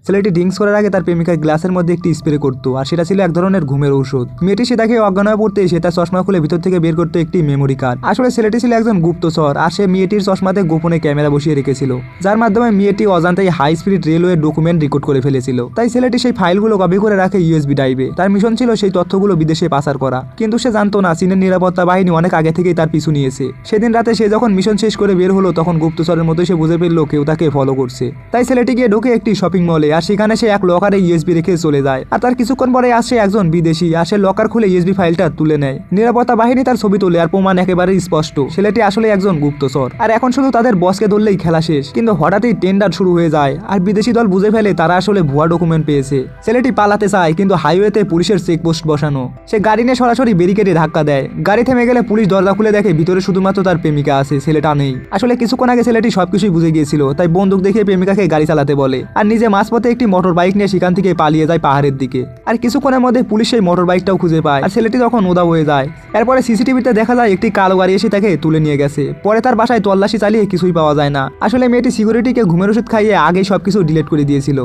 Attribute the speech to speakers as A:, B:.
A: ছেলেটি ড্রিঙ্কস করার আগে তার প্রেমিকার গ্লাসের মধ্যে একটি স্প্রে করতো, আর সেটা ছিল এক ধরনের ঘুমের ঔষধ। মেয়েটি সেটাকে অজ্ঞান হয়ে পড়তে সে তার চশমা খুলে ভিতর থেকে বের করতো একটি মেমোরি কার্ড। আসলে ছেলেটি ছিল একজন গুপ্তচর, আর সে মেয়েটির চশমাতে গোপনে ক্যামেরা বসিয়ে রেখেছিল, যার মাধ্যমে মেয়েটি অজান্তেই high speed railway document record করে ফেলেছিল। তাই ছেলেটি সেই ফাইলগুলো কপি করে রাখে ইউএসবি ড্রাইভে। তার মিশন ছিল সেই তথ্যগুলো বিদেশে পাচার করা, কিন্তু সে জানতো না চীনের নিরাপত্তা বাহিনী অনেক আগে থেকেই তার পিছু নিয়েছে। সেদিন রাতে সে যখন মিশন শেষ করে বের হলো, তখন গুপ্তচরের মতো সে বুঝে ফেললো কেউ তাকে ফলো করছে। তাই ছেলেটি গিয়ে ঢোকে একটি শপিং মলে, আর সেখানে সে এক লকারে ইউএসবি রেখে চলে যায়। আর তার কিছুক্ষণ পরে আসে একজন বিদেশি, আর সে লকার খুলে ইউএসবি ফাইলটা তুলে নেয়। নিরাপত্তা বাহিনী তার ছবি তোলে, আর প্রমাণ একেবারে স্পষ্ট ছেলেটি আসলে একজন গুপ্তচর। আর এখন শুধু তাদের বসকে ধরলেই খেলা শেষ। কিন্তু হঠাৎই টেন্ডার শুরু হয়ে যায়, আর বিদেশি দল বুঝে ফেলে তারা আসলে ভুয়া ডকুমেন্ট পেয়েছে। ছেলেটি পালাতে চায়, কিন্তু হাইওয়েতে পুলিশের চেকপোস্ট বসানো। সে গাড়ি নিয়ে সরাসরি ব্যারিকেডে ধাক্কা দেয়। গাড়ি থেমে গেলে পুলিশ দরজা খুলে দেখে ভিতরে শুধুমাত্র তার প্রেমিকা আছে, ছেলেটা নেই। আসলে কিছুক্ষণ আগে ছেলেটি সবকিছুই বুঝে গিয়েছিল, তাই বন্দুক দেখিয়ে প্রেমিকাকে গাড়ি চালাতে বলে, আর নিজে মাঝপথে একটি মোটর বাইক নিয়ে সেখান থেকে পালিয়ে যায় পাহাড়ের দিকে। আর কিছুক্ষণের মধ্যে পুলিশ সেই মোটর বাইকটাও খুঁজে পায়, আর ছেলেটি তখন উধাও হয়ে যায়। এরপরে সিসিটিভিতে দেখা যায় একটি কালো গাড়ি এসে তাকে তুলে নিয়ে গেছে। পরে তার বাসায় তল্লাশি চালিয়ে কিছুই পাওয়া যায় না। আসলে মেয়েটি সিকিউরিটিকে ঘুমের ওষুধ খাইয়ে আগেই সবকিছু ডিলিট করে দিয়েছিল।